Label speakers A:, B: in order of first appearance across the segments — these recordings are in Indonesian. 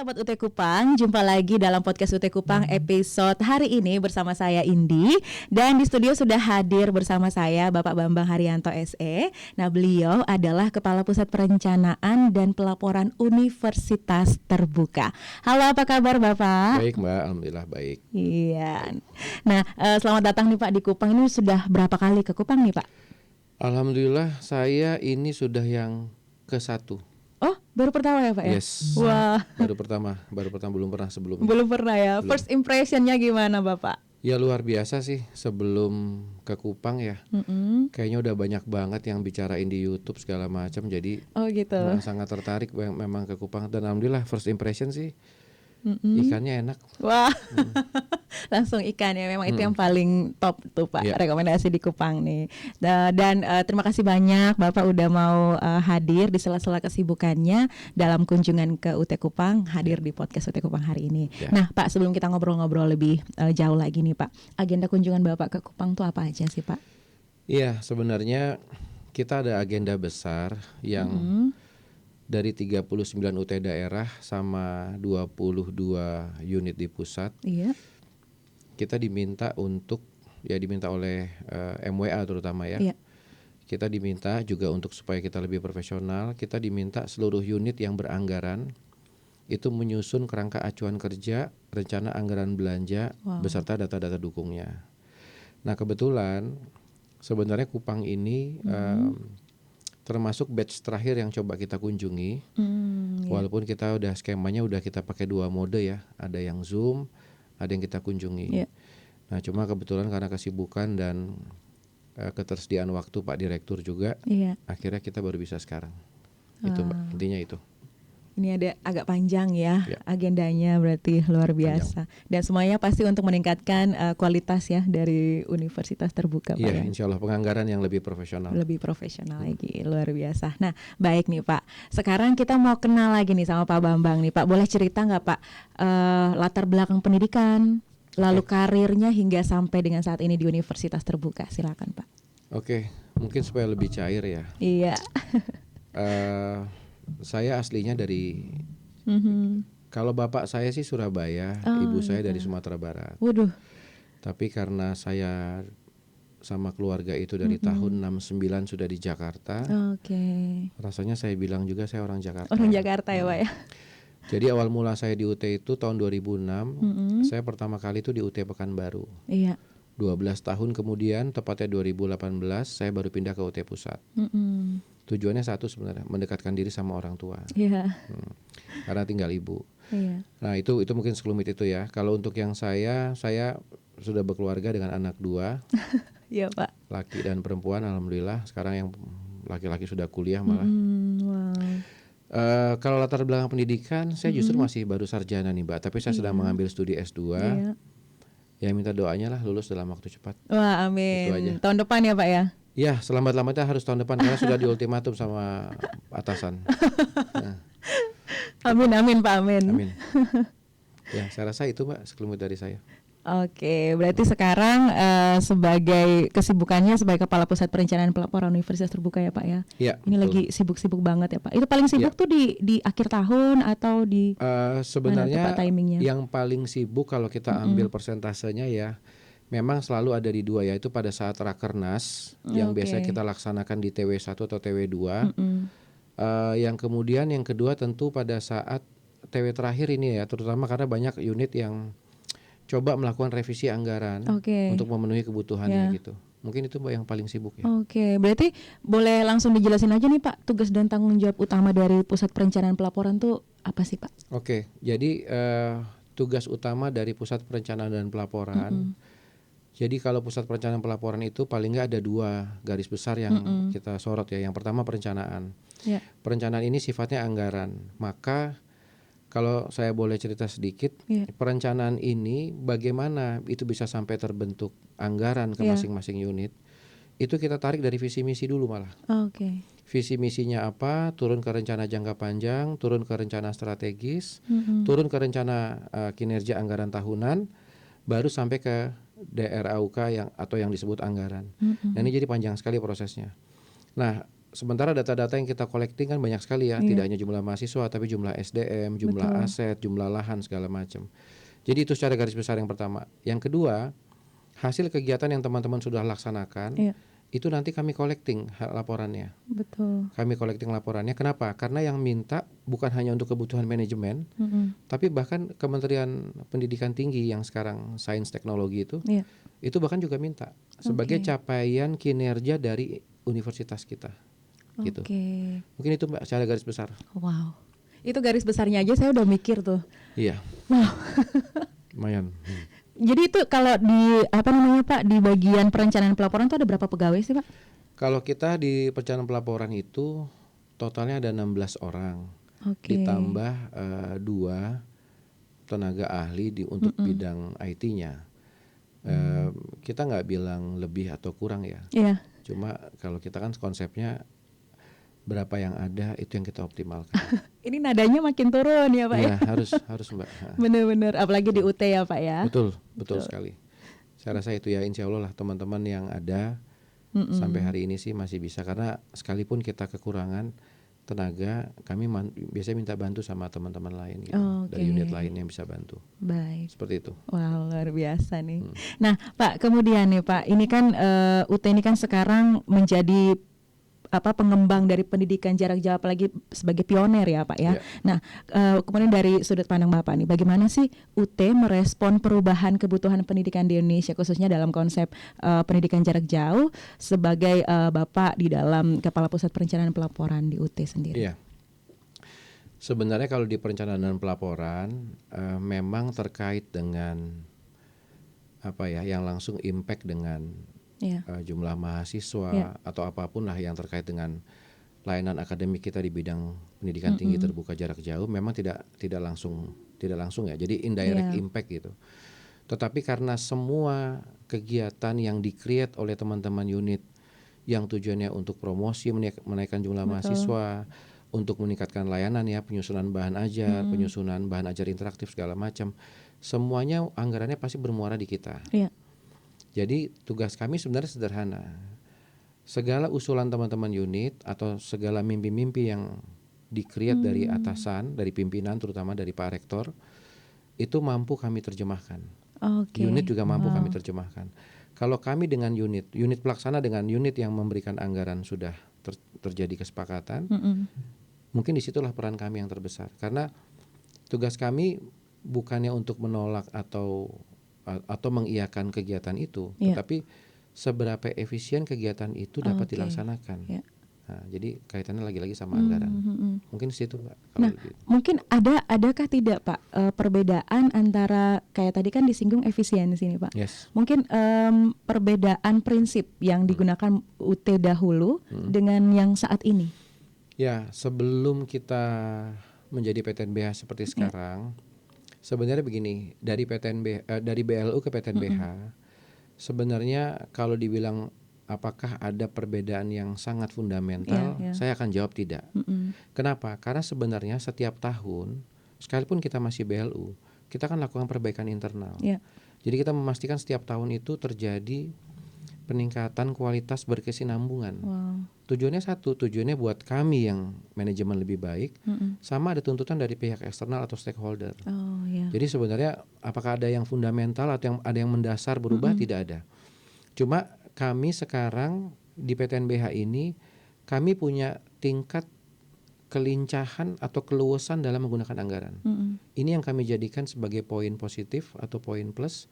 A: sahabat UT Kupang, jumpa lagi dalam podcast UT Kupang episode hari ini bersama saya Indi. Dan di studio sudah hadir bersama saya Bapak Bambang Haryanto SE. Nah, beliau adalah Kepala Pusat Perencanaan dan Pelaporan Universitas Terbuka. Halo, apa kabar Bapak?
B: Baik Mbak, Alhamdulillah baik.
A: Iya. Nah, selamat datang nih Pak di Kupang. Ini sudah berapa kali ke Kupang nih Pak?
B: Alhamdulillah saya ini sudah yang ke-1.
A: Oh, baru pertama ya Pak ya?
B: Yes.
A: Wah.
B: Baru pertama belum pernah sebelumnya.
A: Belum pernah ya.
B: Belum.
A: First impressionnya gimana Bapak?
B: Ya luar biasa sih sebelum ke Kupang ya. Kayaknya udah banyak banget yang bicarain di YouTube segala macam. Jadi
A: Oh gitu.
B: sangat tertarik memang ke Kupang dan alhamdulillah first impression sih ikannya enak.
A: Wah. Langsung ikan ya. Memang itu yang paling top tuh Pak.
B: Yeah.
A: Rekomendasi di Kupang nih. Dan terima kasih banyak Bapak udah mau hadir di sela-sela kesibukannya dalam kunjungan ke UT Kupang, hadir di podcast UT Kupang hari ini.
B: Yeah.
A: Nah Pak, sebelum kita ngobrol-ngobrol lebih jauh lagi nih Pak, agenda kunjungan Bapak ke Kupang tuh apa aja sih Pak?
B: Iya, sebenarnya kita ada agenda besar yang dari 39 UT daerah sama 22 unit di pusat.
A: Iya.
B: Kita diminta oleh MWA terutama ya.
A: Iya.
B: Kita diminta juga untuk supaya kita lebih profesional, kita diminta seluruh unit yang beranggaran itu menyusun kerangka acuan kerja, rencana anggaran belanja beserta data-data dukungnya. Nah, kebetulan sebenarnya Kupang ini termasuk batch terakhir yang coba kita kunjungi. Walaupun kita udah skemanya udah kita pakai 2 mode ya, ada yang Zoom, ada yang kita kunjungi. Nah, cuma kebetulan karena kesibukan dan ketersediaan waktu Pak Direktur juga, akhirnya kita baru bisa sekarang. Itu Mbak, intinya itu.
A: Ini ada agak panjang ya agendanya, berarti luar biasa. Dan semuanya pasti untuk meningkatkan kualitas ya dari Universitas Terbuka Pak.
B: Iya, insya Allah penganggaran yang lebih profesional.
A: Lebih profesional lagi, luar biasa. Nah, baik nih Pak. Sekarang kita mau kenal lagi nih sama Pak Bambang nih Pak. Boleh cerita nggak Pak latar belakang pendidikan, lalu karirnya hingga sampai dengan saat ini di Universitas Terbuka? Silakan Pak.
B: Oke, mungkin supaya lebih cair ya.
A: Iya.
B: Saya aslinya dari kalau bapak saya sih Surabaya, ibu saya dari Sumatera Barat.
A: Waduh.
B: Tapi karena saya sama keluarga itu dari tahun 69 sudah di Jakarta. Rasanya saya bilang juga saya orang Jakarta.
A: Orang Jakarta ya Pak ya.
B: Jadi awal mula saya di UT itu tahun 2006. Saya pertama kali itu di UT Pekanbaru.
A: Iya.
B: 12 tahun kemudian, tepatnya 2018, saya baru pindah ke UT Pusat. Tujuannya satu sebenarnya, mendekatkan diri sama orang tua.
A: Iya.
B: Karena tinggal ibu.
A: Iya.
B: Nah itu mungkin sekelumit itu ya. Kalau untuk yang saya sudah berkeluarga dengan anak 2.
A: Iya Pak.
B: Laki dan perempuan, alhamdulillah. Sekarang yang laki-laki sudah kuliah malah. Kalau latar belakang pendidikan, saya justru masih baru sarjana nih Mbak. Tapi saya sedang mengambil studi S2. Ya minta doanya lah lulus dalam waktu cepat.
A: Wah, amin.
B: Itu aja.
A: Tahun depan ya Pak ya?
B: Ya, selambat-lambatnya harus tahun depan karena sudah diultimatum sama atasan. Nah.
A: Amin Pak, amin.
B: Amin. Ya, saya rasa itu Mbak sekelumit dari saya.
A: Oke, berarti sekarang sebagai kesibukannya sebagai Kepala Pusat Perencanaan Pelaporan Universitas Terbuka ya Pak ya?
B: Iya.
A: Ini
B: betul.
A: lagi sibuk-sibuk banget ya Pak. Itu paling sibuk tuh di akhir tahun atau di
B: sebenarnya
A: timingnya?
B: Yang paling sibuk kalau kita ambil persentasenya ya, memang selalu ada di 2, yaitu pada saat Rakernas yang biasa kita laksanakan di TW1 atau TW2. Yang kemudian yang kedua tentu pada saat TW terakhir ini ya, terutama karena banyak unit yang coba melakukan revisi anggaran untuk memenuhi kebutuhannya gitu. Mungkin itu Mbak yang paling sibuk ya.
A: Oke, berarti boleh langsung dijelasin aja nih Pak, tugas dan tanggung jawab utama dari Pusat Perencanaan Pelaporan tuh apa sih Pak?
B: Oke, jadi tugas utama dari Pusat Perencanaan dan Pelaporan. Jadi kalau Pusat Perencanaan Pelaporan itu paling nggak ada 2 garis besar yang kita sorot ya. Yang pertama perencanaan. Perencanaan ini sifatnya anggaran. Maka kalau saya boleh cerita sedikit, perencanaan ini bagaimana itu bisa sampai terbentuk anggaran ke masing-masing unit. Itu kita tarik dari visi misi dulu malah. Visi misinya apa, turun ke rencana jangka panjang, turun ke rencana strategis, turun ke rencana kinerja anggaran tahunan, baru sampai ke DRAUK yang disebut anggaran. Nah, ini jadi panjang sekali prosesnya. Nah, sementara data-data yang kita collecting kan banyak sekali ya, tidak hanya jumlah mahasiswa tapi jumlah SDM, jumlah
A: Betul.
B: aset, jumlah lahan segala macam. Jadi itu secara garis besar yang pertama. Yang kedua, hasil kegiatan yang teman-teman sudah laksanakan
A: Iya,
B: itu nanti kami collecting laporannya.
A: betul.
B: Kami collecting laporannya. Kenapa? Karena yang minta bukan hanya untuk kebutuhan manajemen, tapi bahkan Kementerian Pendidikan Tinggi yang sekarang sains teknologi
A: Iya.
B: itu bahkan juga minta sebagai
A: Oke.
B: capaian kinerja dari universitas kita. Gitu.
A: Oke.
B: Mungkin itu Mbak secara garis besar.
A: Wow. Itu garis besarnya aja saya udah mikir tuh.
B: Iya.
A: Wow.
B: Lumayan.
A: Jadi itu kalau di apa namanya Pak, di bagian perencanaan pelaporan tuh ada berapa pegawai sih Pak?
B: Kalau kita di perencanaan pelaporan itu totalnya ada 16 orang.
A: Oke.
B: Ditambah 2 tenaga ahli untuk bidang IT-nya. Kita nggak bilang lebih atau kurang ya.
A: Iya.
B: Cuma kalau kita kan konsepnya berapa yang ada itu yang kita optimalkan.
A: Ini nadanya makin turun ya Pak
B: Iya,
A: ya.
B: harus Mbak.
A: Bener-bener, apalagi di UT ya Pak ya.
B: Betul sekali. Saya rasa itu ya, insya Allah lah teman-teman yang ada sampai hari ini sih masih bisa, karena sekalipun kita kekurangan tenaga, kami biasanya minta bantu sama teman-teman lain gitu, dari unit lain yang bisa bantu.
A: Baik.
B: Seperti itu.
A: Wow, luar biasa nih. Nah Pak, kemudian nih Pak, ini kan UT ini kan sekarang menjadi pengembang dari pendidikan jarak jauh, apalagi sebagai pioner ya Pak ya.
B: Yeah.
A: Nah kemudian dari sudut pandang Bapak nih, bagaimana sih UT merespon perubahan kebutuhan pendidikan di Indonesia, khususnya dalam konsep pendidikan jarak jauh, sebagai Bapak di dalam Kepala Pusat Perencanaan Pelaporan di UT sendiri?
B: Iya. Sebenarnya kalau di perencanaan dan pelaporan memang terkait dengan yang langsung impact dengan jumlah mahasiswa atau apapun lah yang terkait dengan layanan akademik kita di bidang pendidikan tinggi terbuka jarak jauh, memang tidak langsung ya. Jadi indirect impact gitu. Tetapi karena semua kegiatan yang di-create oleh teman-teman unit yang tujuannya untuk promosi, menaikkan jumlah mahasiswa, untuk meningkatkan layanan ya, penyusunan bahan ajar, penyusunan bahan ajar interaktif segala macam, semuanya anggarannya pasti bermuara di kita. Jadi tugas kami sebenarnya sederhana. Segala usulan teman-teman unit atau segala mimpi-mimpi yang di-create dari atasan, dari pimpinan, terutama dari Pak Rektor, itu mampu kami terjemahkan. Unit juga mampu kami terjemahkan. Kalau kami dengan unit pelaksana dengan unit yang memberikan anggaran sudah terjadi kesepakatan, mungkin disitulah peran kami yang terbesar. Karena tugas kami bukannya untuk menolak atau mengiyakan kegiatan itu, tetapi seberapa efisien kegiatan itu dapat dilaksanakan. Nah, jadi kaitannya lagi-lagi sama anggaran. Mungkin di situ Pak.
A: Nah, mungkin adakah tidak Pak perbedaan antara, kayak tadi kan disinggung efisiensi nih Pak.
B: Yes.
A: Mungkin perbedaan prinsip yang digunakan UT dahulu dengan yang saat ini.
B: Ya, sebelum kita menjadi PTNBH seperti sekarang, sebenarnya begini, dari dari BLU ke PTNBH, sebenarnya kalau dibilang apakah ada perbedaan yang sangat fundamental, saya akan jawab tidak. Kenapa? Karena sebenarnya setiap tahun, sekalipun kita masih BLU, kita kan lakukan perbaikan internal. Jadi kita memastikan setiap tahun itu terjadi peningkatan kualitas berkesinambungan. Tujuannya satu, tujuannya buat kami yang manajemen lebih baik, sama ada tuntutan dari pihak eksternal atau stakeholder. Jadi sebenarnya apakah ada yang fundamental atau ada yang mendasar berubah? Tidak ada. Cuma kami sekarang di PTNBH ini, kami punya tingkat kelincahan atau keluasan dalam menggunakan anggaran. Ini yang kami jadikan sebagai poin positif atau poin plus,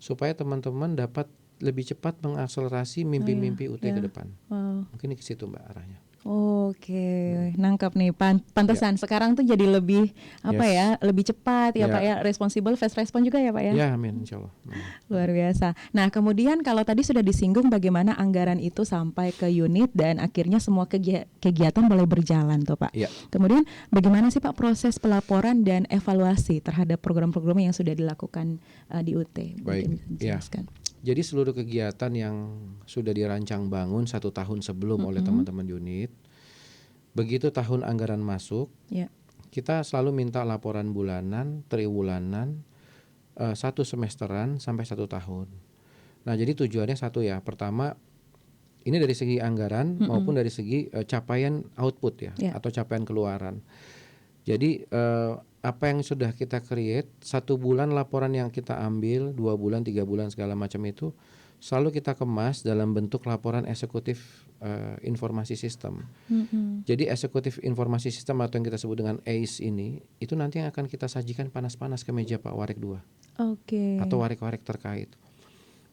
B: supaya teman-teman dapat lebih cepat mengakselerasi mimpi-mimpi UT ke depan. Mungkin ke situ Mbak arahnya.
A: Oke, nangkap nih. Pantesan sekarang tuh jadi lebih lebih cepat ya Pak ya, responsible, fast respon juga ya Pak ya.
B: Ya, amin, insya Allah.
A: Luar biasa. Nah, kemudian kalau tadi sudah disinggung bagaimana anggaran itu sampai ke unit dan akhirnya semua kegiatan boleh berjalan tuh Pak. Kemudian bagaimana sih Pak proses pelaporan dan evaluasi terhadap program-program yang sudah dilakukan di UT?
B: Baik,
A: dijelaskan.
B: Jadi seluruh kegiatan yang sudah dirancang bangun 1 tahun sebelum oleh teman-teman unit, begitu tahun anggaran masuk, kita selalu minta laporan bulanan, triwulanan, 1 semesteran sampai 1 tahun. Nah, jadi tujuannya satu ya. Pertama, Ini dari segi anggaran maupun dari segi capaian output ya, atau capaian keluaran. Jadi apa yang sudah kita create, 1 bulan laporan yang kita ambil, 2 bulan, 3 bulan segala macam itu selalu kita kemas dalam bentuk laporan eksekutif informasi sistem. Jadi eksekutif informasi sistem atau yang kita sebut dengan ACE ini, itu nanti yang akan kita sajikan panas-panas ke meja Pak Warek 2 atau warek-warek terkait.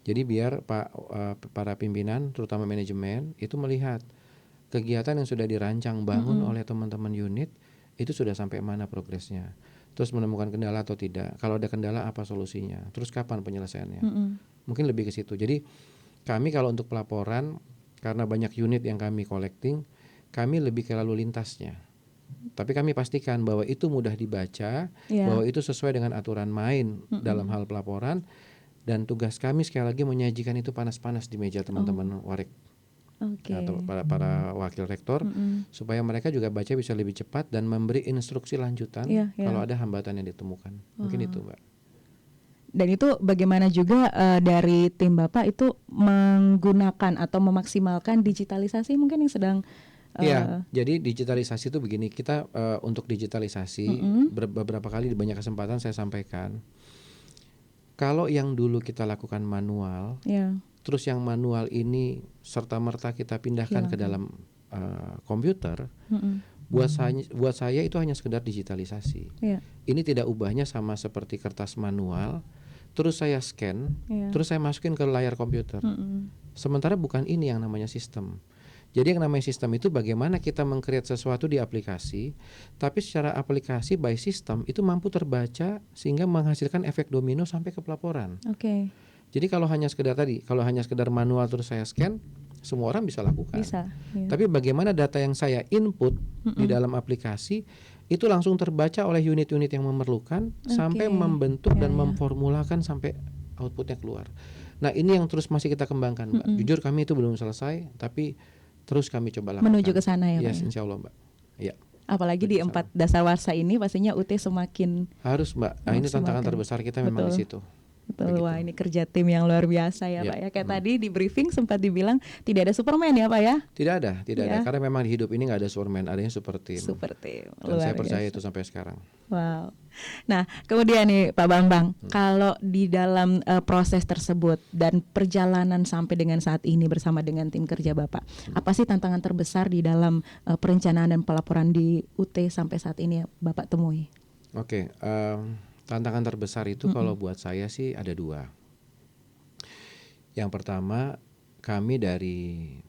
B: Jadi biar para pimpinan, terutama manajemen, itu melihat kegiatan yang sudah dirancang bangun oleh teman-teman unit itu sudah sampai mana progresnya. Terus menemukan kendala atau tidak. Kalau ada kendala apa solusinya. Terus kapan penyelesaiannya. Mungkin lebih ke situ. Jadi kami kalau untuk pelaporan, karena banyak unit yang kami collecting, kami lebih ke lalu lintasnya. Tapi kami pastikan bahwa itu mudah dibaca, bahwa itu sesuai dengan aturan main dalam hal pelaporan. Dan tugas kami sekali lagi menyajikan itu panas-panas di meja teman-teman warek atau para wakil rektor, supaya mereka juga baca bisa lebih cepat dan memberi instruksi lanjutan kalau ada hambatan yang ditemukan. Mungkin itu Mbak.
A: Dan itu bagaimana juga dari tim Bapak itu menggunakan atau memaksimalkan digitalisasi mungkin yang sedang
B: Iya, jadi digitalisasi itu begini, kita untuk digitalisasi beberapa kali di banyak kesempatan saya sampaikan. Kalau yang dulu kita lakukan manual, terus yang manual ini serta-merta kita pindahkan ke dalam komputer, buat saya itu hanya sekedar digitalisasi. Ini tidak ubahnya sama seperti kertas manual, terus saya scan, terus saya masukin ke layar komputer. Sementara bukan ini yang namanya sistem. Jadi yang namanya sistem itu bagaimana kita meng-create sesuatu di aplikasi, tapi secara aplikasi by system itu mampu terbaca sehingga menghasilkan efek domino sampai ke pelaporan. Jadi kalau hanya sekedar manual terus saya scan, semua orang bisa lakukan. Tapi bagaimana data yang saya input di dalam aplikasi itu langsung terbaca oleh unit-unit yang memerlukan sampai membentuk dan memformulakan sampai outputnya keluar. Nah ini yang terus masih kita kembangkan Mbak. Jujur kami itu belum selesai, tapi terus kami coba lakukan.
A: Menuju ke sana ya Pak?
B: Yes, insya Allah Mbak. Ya.
A: Apalagi di 4 dasawarsa ini pastinya UT semakin
B: harus Mbak. Ini tantangan terbesar kita memang di situ.
A: Betul, wah ini kerja tim yang luar biasa ya Pak ya. Kayak tadi di briefing sempat dibilang tidak ada Superman ya Pak ya?
B: Tidak ada. Karena memang di hidup ini nggak ada Superman, adanya super team. Dan saya percaya itu sampai sekarang.
A: Wow. Nah kemudian nih Pak Bambang, kalau di dalam proses tersebut dan perjalanan sampai dengan saat ini bersama dengan tim kerja Bapak, apa sih tantangan terbesar di dalam perencanaan dan pelaporan di UT sampai saat ini Bapak temui?
B: Oke. Tantangan terbesar itu kalau buat saya sih ada 2. Yang pertama, kami dari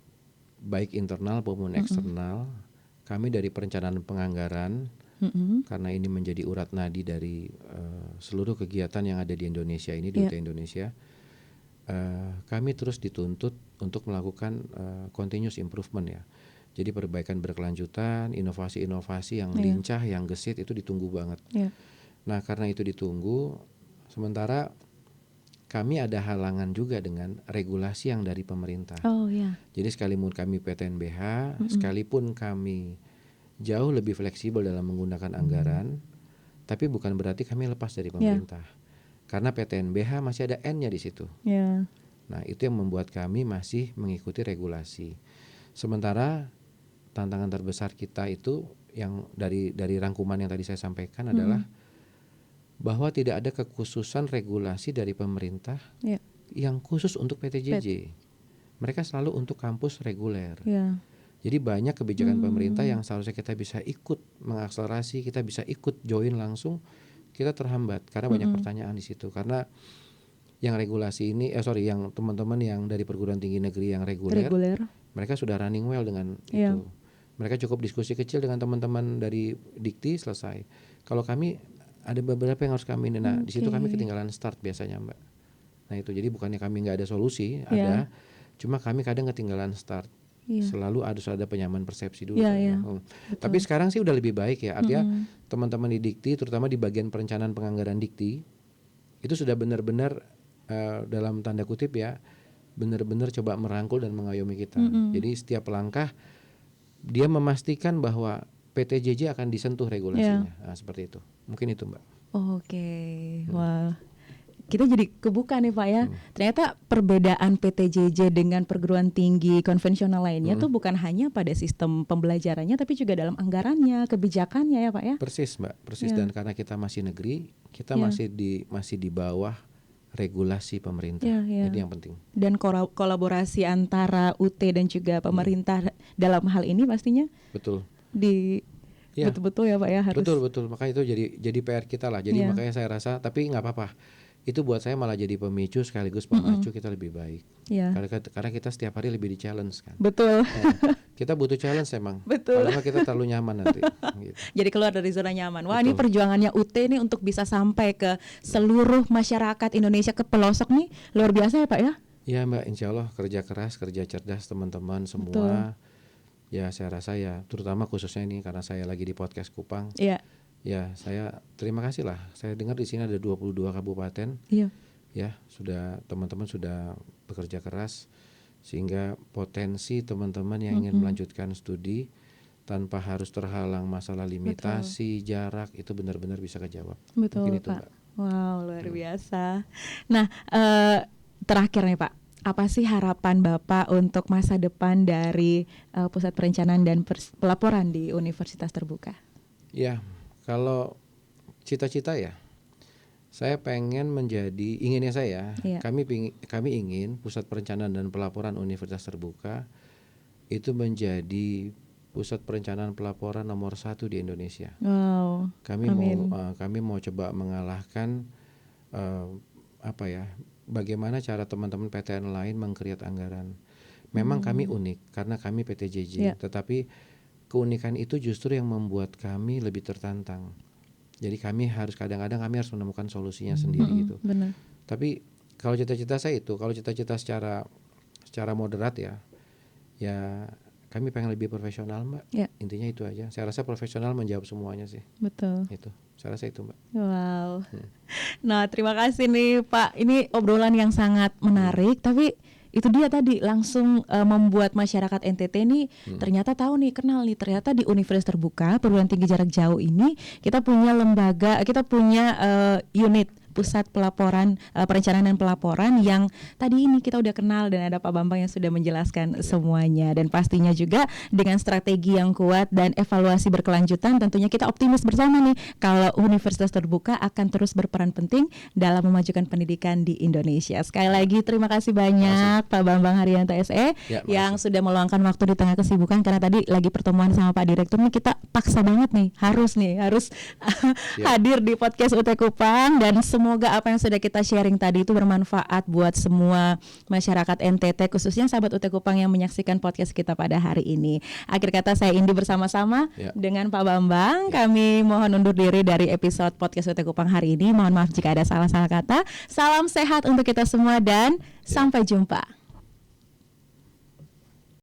B: baik internal maupun eksternal, kami dari perencanaan penganggaran, karena ini menjadi urat nadi dari seluruh kegiatan yang ada di Indonesia ini, di UT Indonesia, kami terus dituntut untuk melakukan continuous improvement ya. Jadi perbaikan berkelanjutan, inovasi-inovasi yang lincah, yang gesit itu ditunggu banget. Nah karena itu ditunggu, sementara kami ada halangan juga dengan regulasi yang dari pemerintah. Jadi sekalipun kami PTNBH, sekalipun kami jauh lebih fleksibel dalam menggunakan anggaran, tapi bukan berarti kami lepas dari pemerintah. Karena PTNBH masih ada N-nya di situ. Nah itu yang membuat kami masih mengikuti regulasi. Sementara tantangan terbesar kita itu yang dari rangkuman yang tadi saya sampaikan adalah bahwa tidak ada kekhususan regulasi dari pemerintah yang khusus untuk PTJJ. Mereka selalu untuk kampus reguler. Jadi banyak kebijakan pemerintah yang seharusnya kita bisa ikut mengakselerasi, kita bisa ikut join langsung, kita terhambat karena banyak pertanyaan di situ. Karena yang regulasi ini, yang teman-teman yang dari perguruan tinggi negeri yang reguler, mereka sudah running well dengan itu. Mereka cukup diskusi kecil dengan teman-teman dari Dikti selesai. Kalau kami ada beberapa yang harus kami, nah di situ kami ketinggalan start biasanya Mbak. Nah itu jadi bukannya kami nggak ada solusi, ada, cuma kami kadang ketinggalan start. Selalu harus ada penyamaan persepsi dulu. Tapi sekarang sih udah lebih baik ya, artinya teman-teman di Dikti, terutama di bagian perencanaan penganggaran Dikti, itu sudah benar-benar dalam tanda kutip ya, benar-benar coba merangkul dan mengayomi kita. Jadi setiap langkah dia memastikan bahwa PTJJ akan disentuh regulasinya. Nah, seperti itu. Mungkin itu Mbak.
A: Wah, kita jadi kebuka nih Pak ya. Ternyata perbedaan PTJJ dengan perguruan tinggi konvensional lainnya tuh bukan hanya pada sistem pembelajarannya, tapi juga dalam anggarannya, kebijakannya ya Pak ya.
B: Persis Mbak, persis. Dan karena kita masih negeri, kita masih di bawah regulasi pemerintah. Jadi yang penting.
A: Dan kolaborasi antara UT dan juga pemerintah dalam hal ini pastinya betul-betul ya Pak ya harus.
B: Betul. Makanya itu jadi PR kita lah. Jadi makanya saya rasa, tapi nggak apa-apa. Itu buat saya malah jadi pemicu sekaligus pemacu kita lebih baik. Karena kita setiap hari lebih di-challenge kan.
A: Betul.
B: Kita butuh challenge emang.
A: Betul.
B: Karena kita terlalu nyaman nanti. Gitu.
A: Jadi keluar dari zona nyaman. Wah, ini perjuangannya UT nih untuk bisa sampai ke seluruh masyarakat Indonesia, ke pelosok nih luar biasa ya Pak ya.
B: Ya Mbak, insya Allah kerja keras, kerja cerdas teman-teman semua. Ya saya rasa ya, terutama khususnya ini karena saya lagi di podcast Kupang. Ya, saya terima kasih lah. Saya dengar di sini ada 22 kabupaten. Ya, teman-teman sudah bekerja keras sehingga potensi teman-teman yang ingin melanjutkan studi tanpa harus terhalang masalah limitasi, jarak, itu benar-benar bisa kejawab.
A: Betul,
B: mungkin itu,
A: Pak.
B: Mbak.
A: Wow, luar biasa. Nah, terakhir nih Pak, apa sih harapan Bapak untuk masa depan dari Pusat Perencanaan dan Pelaporan di Universitas Terbuka?
B: Ya, kalau cita-cita ya, saya pengen inginnya saya, kami ingin Pusat Perencanaan dan Pelaporan Universitas Terbuka itu menjadi pusat perencanaan pelaporan nomor 1 di Indonesia.
A: Wow.
B: Kami mau coba mengalahkan bagaimana cara teman-teman PTN lain meng-create anggaran. Memang kami unik karena kami PTJJ, tetapi keunikan itu justru yang membuat kami lebih tertantang. Jadi kadang-kadang kami harus menemukan solusinya sendiri gitu.
A: Benar.
B: Tapi kalau cita-cita saya itu, kalau cita-cita secara moderat ya kami pengen lebih profesional Mbak. Intinya itu aja. Saya rasa profesional menjawab semuanya sih.
A: Betul.
B: Itu. Saya rasa itu Mbak.
A: Wow. Nah, terima kasih nih Pak. Ini obrolan yang sangat menarik, tapi itu dia tadi langsung membuat masyarakat NTT nih ternyata tahu nih, kenal nih, ternyata di Universitas Terbuka Perguruan Tinggi Jarak Jauh ini kita punya unit Pusat Pelaporan Perencanaan dan Pelaporan yang tadi ini kita udah kenal, dan ada Pak Bambang yang sudah menjelaskan semuanya. Dan pastinya juga dengan strategi yang kuat dan evaluasi berkelanjutan, tentunya kita optimis bersama nih kalau Universitas Terbuka akan terus berperan penting dalam memajukan pendidikan di Indonesia. Sekali lagi terima kasih banyak Pak Bambang Haryanto SE yang sudah meluangkan waktu di tengah kesibukan, karena tadi lagi pertemuan sama Pak Direktur nih, kita paksa banget nih harus hadir di podcast UT Kupang, dan semoga apa yang sudah kita sharing tadi itu bermanfaat buat semua masyarakat NTT, khususnya sahabat UT Kupang yang menyaksikan podcast kita pada hari ini. Akhir kata saya Indi bersama-sama dengan Pak Bambang. Kami mohon undur diri dari episode podcast UT Kupang hari ini. Mohon maaf jika ada salah-salah kata. Salam sehat untuk kita semua dan sampai jumpa.